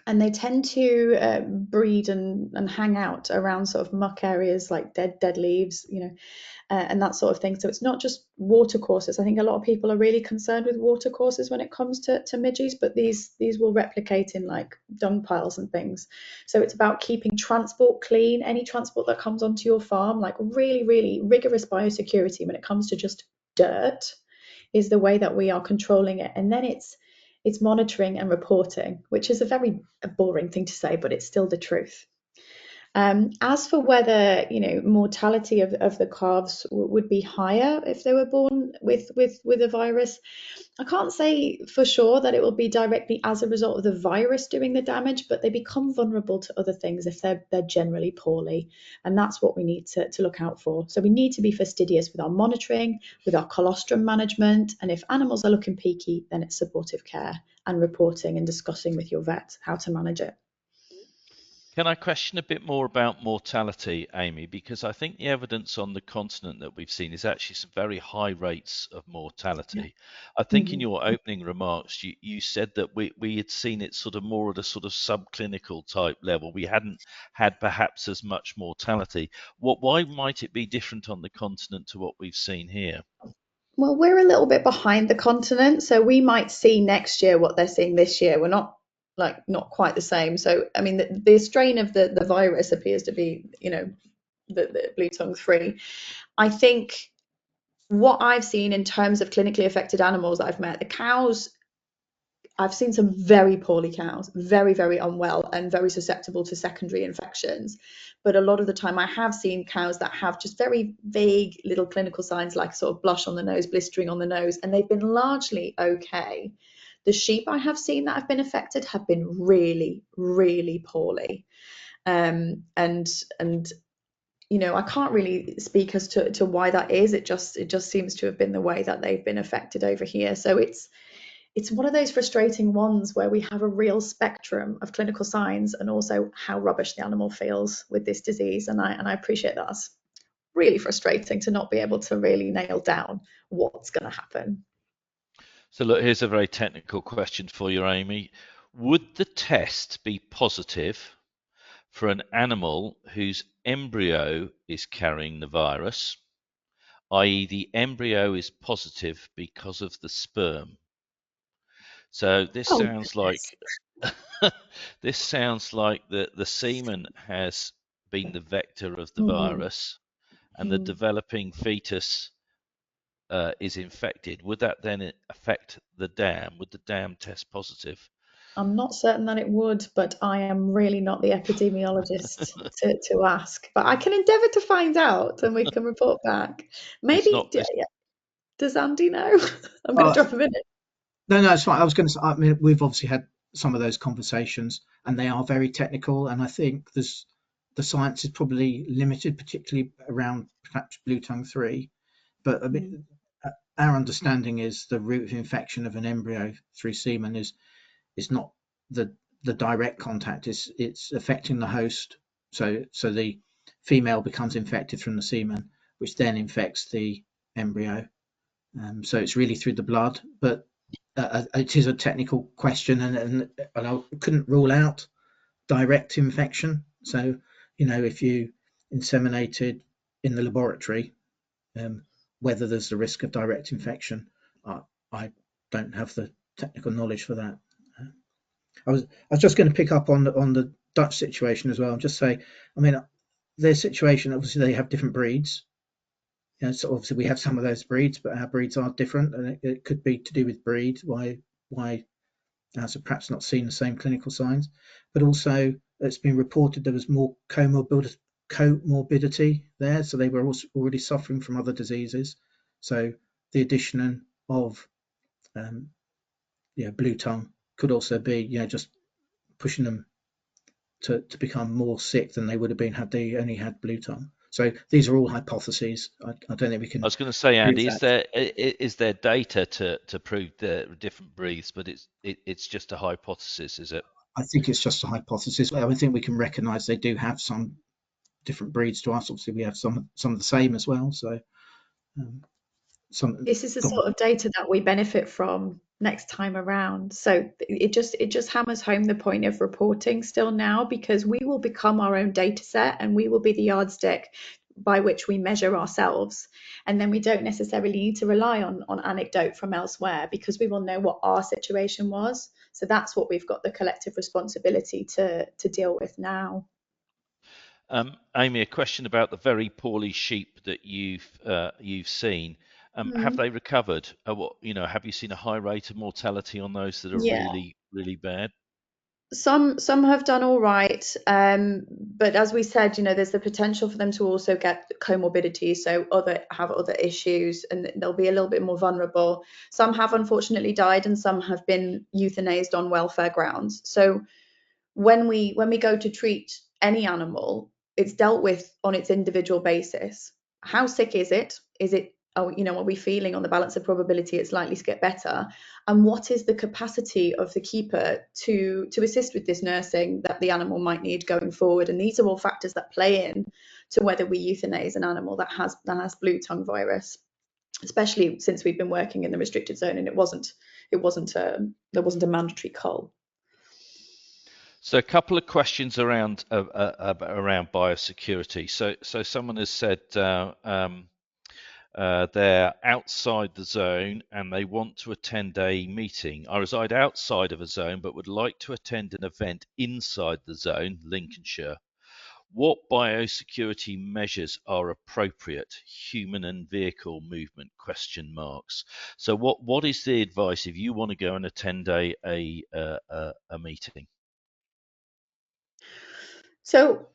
And they tend to breed and hang out around sort of muck areas like dead leaves, and that sort of thing. So it's not just watercourses. I think a lot of people are really concerned with watercourses when it comes to midges, but these will replicate in like dung piles and things. So it's about keeping transport clean. Any transport that comes onto your farm, like really, really rigorous biosecurity when it comes to just dirt, is the way that we are controlling it. And then it's monitoring and reporting, which is a very boring thing to say, but it's still the truth. As for whether mortality of the calves would be higher if they were born with a virus, I can't say for sure that it will be directly as a result of the virus doing the damage, but they become vulnerable to other things if they're generally poorly, and that's what we need to look out for. So we need to be fastidious with our monitoring, with our colostrum management, and if animals are looking peaky, then it's supportive care and reporting and discussing with your vet how to manage it. Can I question a bit more about mortality, Amy? Because I think the evidence on the continent that we've seen is actually some very high rates of mortality. I think in your opening remarks, you said that we had seen it sort of more at a sort of subclinical type level. We hadn't had perhaps as much mortality. Why might it be different on the continent to what we've seen here? Well, we're a little bit behind the continent, so we might see next year what they're seeing this year. We're not quite the same. So, I mean, the strain of the virus appears to be, the Bluetongue 3. I think what I've seen in terms of clinically affected animals that I've met, the cows, I've seen some very poorly cows, very, very unwell and very susceptible to secondary infections. But a lot of the time I have seen cows that have just very vague little clinical signs like sort of blush on the nose, blistering on the nose, and they've been largely okay. The sheep I have seen that have been affected have been really, really poorly. And I can't really speak as to why that is. It just seems to have been the way that they've been affected over here. So it's one of those frustrating ones where we have a real spectrum of clinical signs and also how rubbish the animal feels with this disease. And I appreciate that's really frustrating to not be able to really nail down what's going to happen. So look, here's a very technical question for you, Amy. Would the test be positive for an animal whose embryo is carrying the virus, i.e. the embryo is positive because of the sperm? So this sounds like this sounds like the semen has been the vector of the virus, and the developing fetus is infected. Would that then affect the dam? Would the dam test positive? I'm not certain that it would, but I am really not the epidemiologist to ask. But I can endeavour to find out, and we can report back. Maybe does Andy know? I'm going to drop him in it. No, it's fine. I was going to say, I mean, we've obviously had some of those conversations, and they are very technical. And I think the science is probably limited, particularly around perhaps Bluetongue 3. But I mean, our understanding is the route of infection of an embryo through semen is not the direct contact. It's affecting the host. So the female becomes infected from the semen, which then infects the embryo. So it's really through the blood. But it is a technical question, and I couldn't rule out direct infection. So, if you inseminated in the laboratory, whether there's the risk of direct infection, I don't have the technical knowledge for that. I was just going to pick up on the Dutch situation as well, and just say, I mean, their situation, obviously they have different breeds. So obviously we have some of those breeds, but our breeds are different, and it could be to do with breed why so perhaps not seen the same clinical signs. But also it's been reported there was more comorbidity there, so they were also already suffering from other diseases. So the addition of Bluetongue could also be just pushing them to become more sick than they would have been had they only had Bluetongue. So these are all hypotheses. I don't think we can. I was going to say, Andy, is there data to prove the different breeds, but it's just a hypothesis, is it? I think it's just a hypothesis. I think we can recognise they do have some different breeds to us. Obviously, we have some of the same as well. So this is the sort of data that we benefit from next time around. So it just hammers home the point of reporting still now, because we will become our own data set and we will be the yardstick by which we measure ourselves, and then we don't necessarily need to rely on anecdote from elsewhere, because we will know what our situation was. So that's what we've got the collective responsibility to deal with now. Amy, a question about the very poorly sheep that you've seen. Have they recovered? Have you seen a high rate of mortality on those that are really, really bad? Some have done all right, but as we said, there's the potential for them to also get comorbidity, so have other issues, and they'll be a little bit more vulnerable. Some have unfortunately died, and some have been euthanized on welfare grounds. So when we go to treat any animal, it's dealt with on its individual basis. How sick is it? Are we feeling on the balance of probability it's likely to get better? And what is the capacity of the keeper to assist with this nursing that the animal might need going forward? And these are all factors that play in to whether we euthanize an animal that has Bluetongue virus, especially since we've been working in the restricted zone and there wasn't a mandatory cull. So a couple of questions around biosecurity. So someone has said they're outside the zone and they want to attend a meeting. I reside outside of a zone but would like to attend an event inside the zone, Lincolnshire. What biosecurity measures are appropriate? Human and vehicle movement ? So what is the advice if you want to go and attend a meeting? So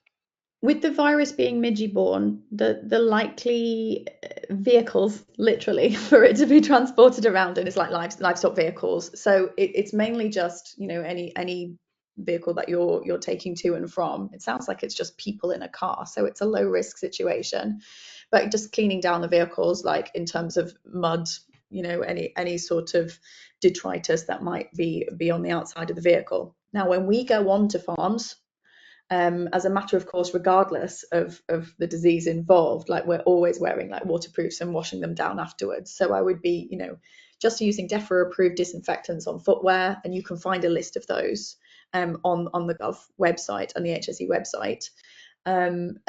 with the virus being Midgey-borne, the likely vehicles, literally, for it to be transported around in is like livestock vehicles. So it's mainly just any vehicle that you're taking to and from. It sounds like it's just people in a car, so it's a low risk situation. But just cleaning down the vehicles, like in terms of mud, any sort of detritus that might be on the outside of the vehicle. Now, when we go on to farms, as a matter of course, regardless of the disease involved, like we're always wearing like waterproofs and washing them down afterwards. So I would be, just using Defra approved disinfectants on footwear, and you can find a list of those on the Gov website and the HSE website. And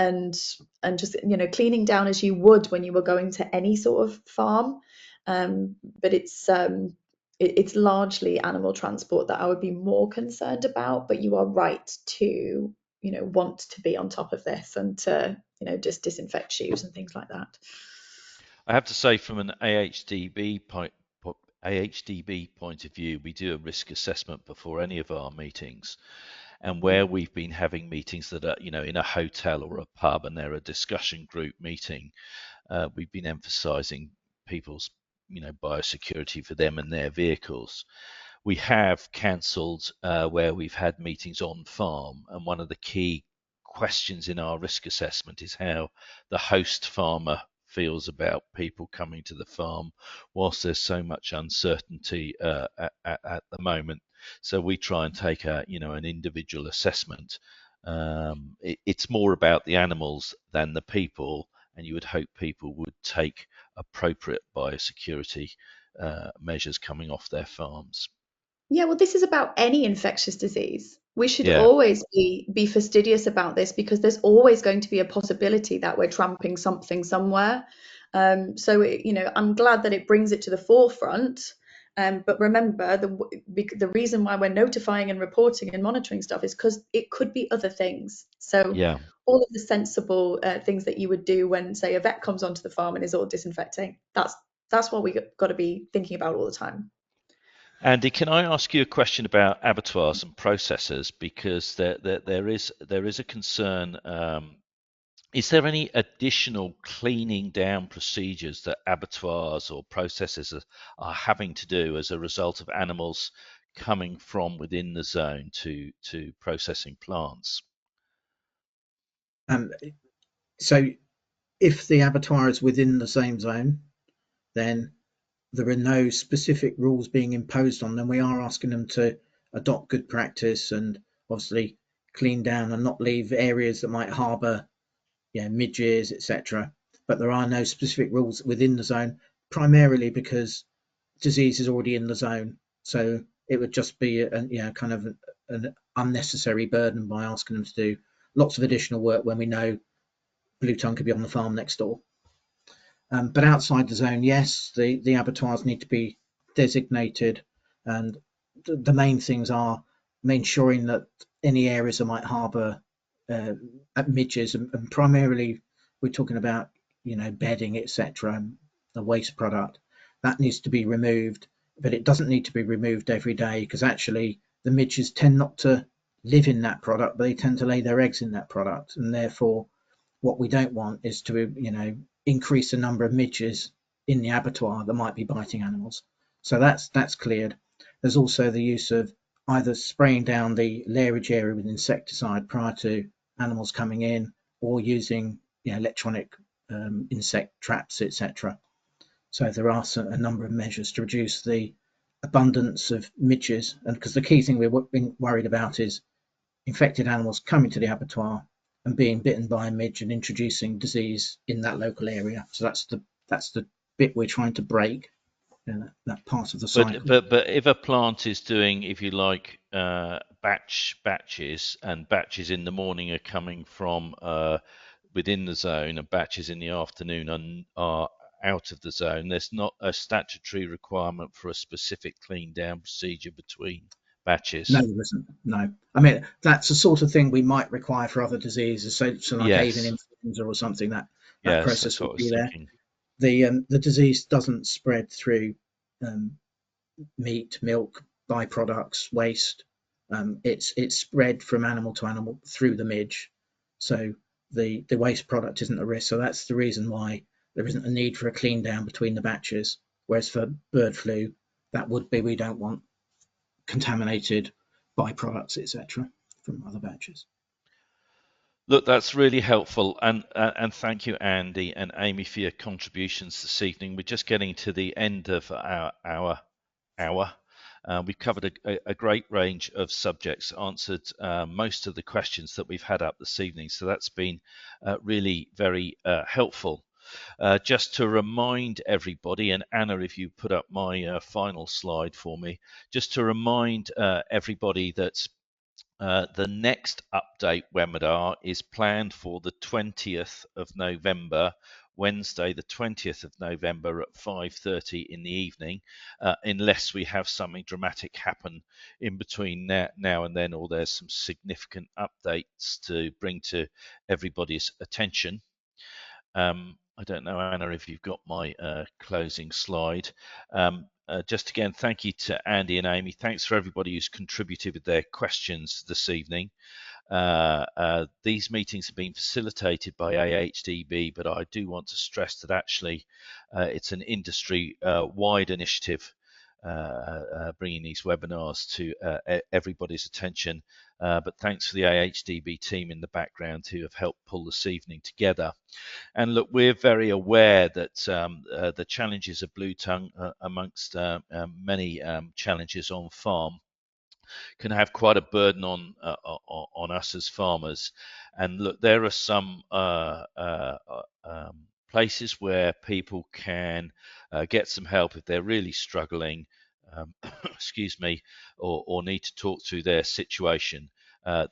just cleaning down as you would when you were going to any sort of farm. But it's largely animal transport that I would be more concerned about. But you are right to want to be on top of this and to just disinfect shoes and things like that. I have to say, from an AHDB point of view, we do a risk assessment before any of our meetings. And where we've been having meetings that are, in a hotel or a pub, and they're a discussion group meeting, we've been emphasising people's, biosecurity for them and their vehicles. We have cancelled where we've had meetings on farm, and one of the key questions in our risk assessment is how the host farmer feels about people coming to the farm, whilst there's so much uncertainty at the moment. So we try and take an individual assessment. It's more about the animals than the people, and you would hope people would take appropriate biosecurity measures coming off their farms. Yeah, well, this is about any infectious disease. We should Yeah. always be fastidious about this, because there's always going to be a possibility that we're tramping something somewhere. I'm glad that it brings it to the forefront. But remember, the reason why we're notifying and reporting and monitoring stuff is because it could be other things. So Yeah. all of the sensible things that you would do when, say, a vet comes onto the farm and is all disinfecting, that's what we got to be thinking about all the time. Andy, can I ask you a question about abattoirs and processors, because there is a concern. Is there any additional cleaning down procedures that abattoirs or processors are having to do as a result of animals coming from within the zone to processing plants? So if the abattoir is within the same zone, then there are no specific rules being imposed on them. We are asking them to adopt good practice and obviously clean down and not leave areas that might harbour midges, etc. But there are no specific rules within the zone, primarily because disease is already in the zone. So it would just be kind of an unnecessary burden by asking them to do lots of additional work when we know Bluetongue could be on the farm next door. But outside the zone, yes, the abattoirs need to be designated, and the main things are ensuring that any areas that might harbour midges, and primarily we're talking about bedding, etc., the waste product that needs to be removed, but it doesn't need to be removed every day, because actually the midges tend not to live in that product, but they tend to lay their eggs in that product, and therefore what we don't want is to increase the number of midges in the abattoir that might be biting animals. So that's cleared. There's also the use of either spraying down the lairage area with insecticide prior to animals coming in, or using electronic insect traps, etc. So there are a number of measures to reduce the abundance of midges, and because the key thing we're worried about is infected animals coming to the abattoir and being bitten by a midge and introducing disease in that local area. So that's the bit we're trying to break, that part of the cycle. But if a plant is doing, if you like, batches, and batches in the morning are coming from within the zone, and batches in the afternoon are out of the zone, there's not a statutory requirement for a specific clean down procedure between batches. No, there isn't. No, I mean that's the sort of thing we might require for other diseases. So like Yes. avian influenza or something, that Yes, process that's what I would was be there. thinking. The disease doesn't spread through meat, milk, byproducts, waste. It's spread from animal to animal through the midge. So the waste product isn't a risk. So that's the reason why there isn't a need for a clean down between the batches. Whereas for bird flu, that would be, we don't want contaminated byproducts, etc., from other batches. Look, that's really helpful, and thank you, Andy and Amy, for your contributions this evening. We're just getting to the end of our hour. We've covered a great range of subjects, answered most of the questions that we've had up this evening, so that's been really very helpful. Just to remind everybody, and Anna, if you put up my final slide for me, just to remind everybody that the next update webinar is planned for the 20th of November, Wednesday the 20th of November at 5:30 in the evening, unless we have something dramatic happen in between now and then, or there's some significant updates to bring to everybody's attention. I don't know, Anna, if you've got my closing slide. Just again, thank you to Andy and Amy. Thanks for everybody who's contributed with their questions this evening. These meetings have been facilitated by AHDB, but I do want to stress that actually it's an industry-wide initiative bringing these webinars to everybody's attention. But thanks for the AHDB team in the background who have helped pull this evening together. And look, we're very aware that the challenges of Bluetongue, amongst many challenges on farm, can have quite a burden on us as farmers. And look, there are some places where people can get some help if they're really struggling, excuse me, or need to talk through their situation.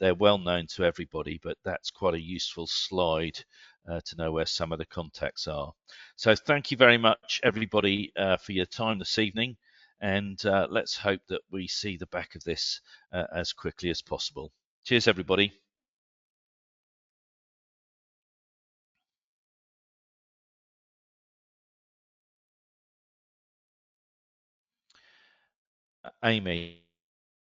They're well known to everybody, but that's quite a useful slide to know where some of the contacts are. So thank you very much, everybody, for your time this evening, and let's hope that we see the back of this as quickly as possible. Cheers, everybody. Amy.